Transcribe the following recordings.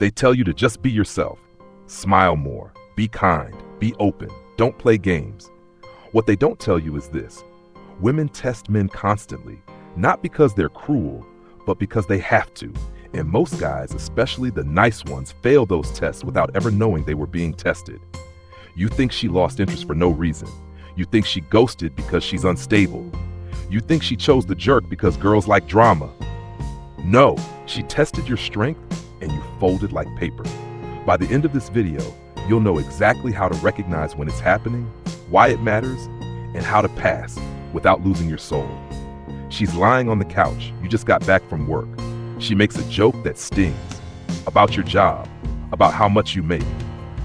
They tell you to just be yourself, smile more, be kind, be open, don't play games. What they don't tell you is this: women test men constantly, not because they're cruel, but because they have to. And most guys, especially the nice ones, fail those tests without ever knowing they were being tested. You think she lost interest for no reason. You think she ghosted because she's unstable. You think she chose the jerk because girls like drama. No, she tested your strength and you folded like paper. By the end of this video, you'll know exactly how to recognize when it's happening, why it matters, and how to pass without losing your soul. She's lying on the couch. You just got back from work. She makes a joke that stings about your job, about how much you make,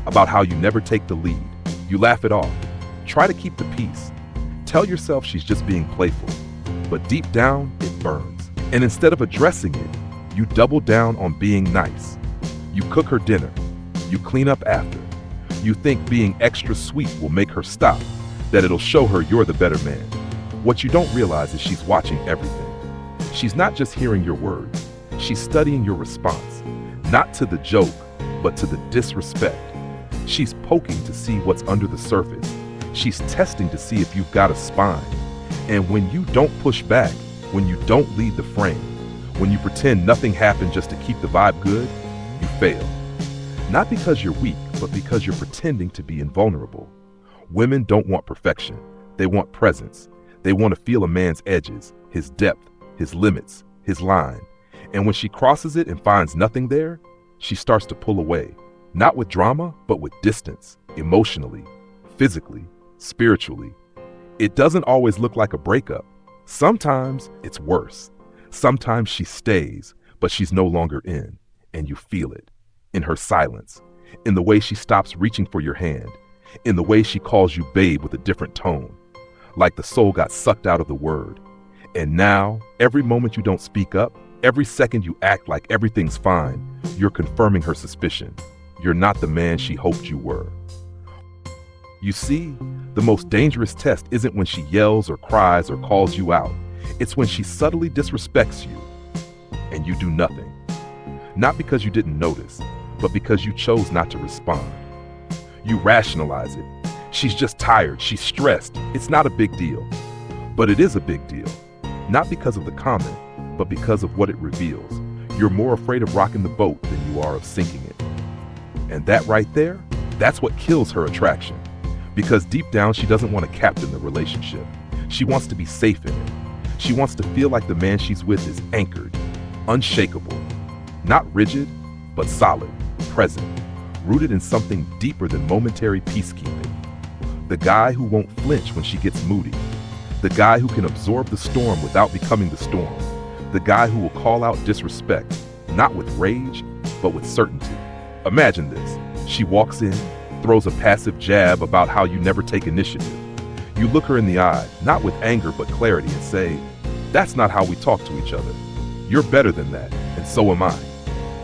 about how you never take the lead. You laugh it off. Try to keep the peace. Tell yourself she's just being playful, but deep down, it burns. And instead of addressing it, you double down on being nice. You cook her dinner. You clean up after. You think being extra sweet will make her stop, that it'll show her you're the better man. What you don't realize is she's watching everything. She's not just hearing your words. She's studying your response, not to the joke, but to the disrespect. She's poking to see what's under the surface. She's testing to see if you've got a spine. And when you don't push back, when you don't lead the frame, when you pretend nothing happened just to keep the vibe good, you fail. Not because you're weak, but because you're pretending to be invulnerable. Women don't want perfection. They want presence. They want to feel a man's edges, his depth, his limits, his line. And when she crosses it and finds nothing there, she starts to pull away, not with drama, but with distance, emotionally, physically, spiritually. It doesn't always look like a breakup. Sometimes it's worse. Sometimes she stays, but she's no longer in, and you feel it, in her silence, in the way she stops reaching for your hand, in the way she calls you babe with a different tone, like the soul got sucked out of the word. And now, every moment you don't speak up, every second you act like everything's fine, you're confirming her suspicion. You're not the man she hoped you were. You see, the most dangerous test isn't when she yells or cries or calls you out. It's when she subtly disrespects you and you do nothing. Not because you didn't notice, but because you chose not to respond. You rationalize it. She's just tired. She's stressed. It's not a big deal. But it is a big deal. Not because of the comment, but because of what it reveals. You're more afraid of rocking the boat than you are of sinking it. And that right there, that's what kills her attraction. Because deep down, she doesn't want to captain the relationship. She wants to be safe in it. She wants to feel like the man she's with is anchored, unshakable, not rigid, but solid, present, rooted in something deeper than momentary peacekeeping. The guy who won't flinch when she gets moody. The guy who can absorb the storm without becoming the storm. The guy who will call out disrespect, not with rage, but with certainty. Imagine this. She walks in, throws a passive jab about how you never take initiative. You look her in the eye, not with anger but clarity, and say, "That's not how we talk to each other. You're better than that, and so am I."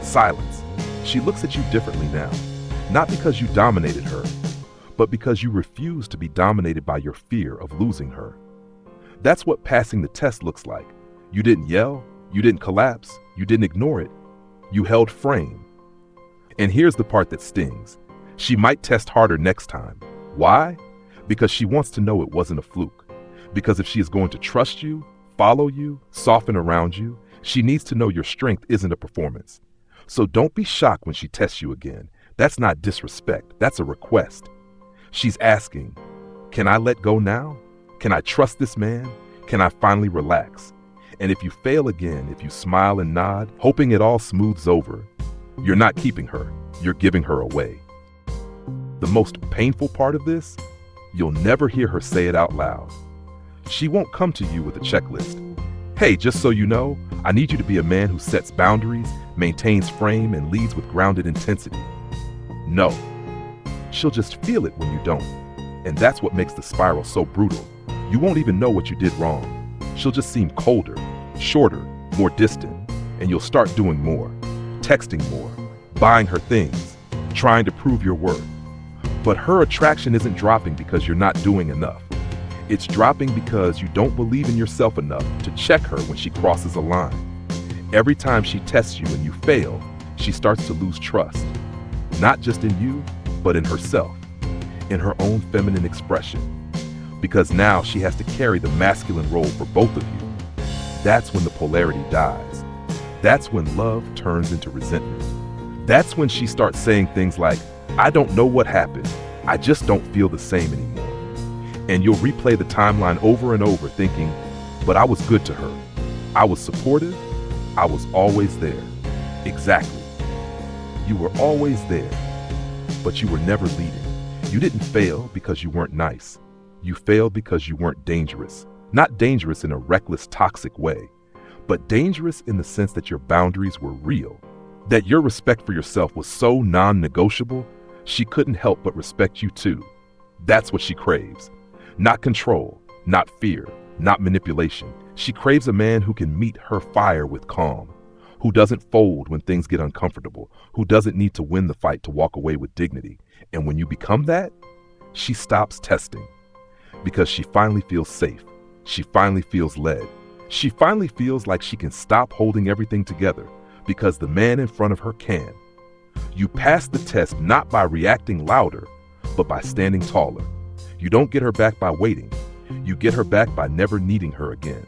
Silence. She looks at you differently now, not because you dominated her, but because you refuse to be dominated by your fear of losing her. That's what passing the test looks like. You didn't yell, you didn't collapse, you didn't ignore it. You held frame. And here's the part that stings. She might test harder next time. Why? Because she wants to know it wasn't a fluke. Because if she is going to trust you, follow you, soften around you, she needs to know your strength isn't a performance. So don't be shocked when she tests you again. That's not disrespect, that's a request. She's asking, can I let go now? Can I trust this man? Can I finally relax? And if you fail again, if you smile and nod, hoping it all smooths over, you're not keeping her, you're giving her away. The most painful part of this, you'll never hear her say it out loud. She won't come to you with a checklist. Hey, just so you know, I need you to be a man who sets boundaries, maintains frame, and leads with grounded intensity. No. She'll just feel it when you don't. And that's what makes the spiral so brutal. You won't even know what you did wrong. She'll just seem colder, shorter, more distant, and you'll start doing more, texting more, buying her things, trying to prove your worth. But her attraction isn't dropping because you're not doing enough. It's dropping because you don't believe in yourself enough to check her when she crosses a line. Every time she tests you and you fail, She starts to lose trust, not just in you, but in herself, in her own feminine expression, because now she has to carry the masculine role for both of you. That's when the polarity dies. That's when love turns into resentment. That's when she starts saying things like, "I don't know what happened. I just don't feel the same anymore." And you'll replay the timeline over and over thinking, "But I was good to her. I was supportive. I was always there." Exactly. You were always there, but you were never leading. You didn't fail because you weren't nice. You failed because you weren't dangerous. Not dangerous in a reckless, toxic way, but dangerous in the sense that your boundaries were real, that your respect for yourself was so non-negotiable, she couldn't help but respect you too. That's what she craves. Not control, not fear, not manipulation. She craves a man who can meet her fire with calm, who doesn't fold when things get uncomfortable, who doesn't need to win the fight to walk away with dignity. And when you become that, she stops testing, because she finally feels safe. She finally feels led. She finally feels like she can stop holding everything together, because the man in front of her can. You pass the test not by reacting louder, but by standing taller. You don't get her back by waiting. You get her back by never needing her again.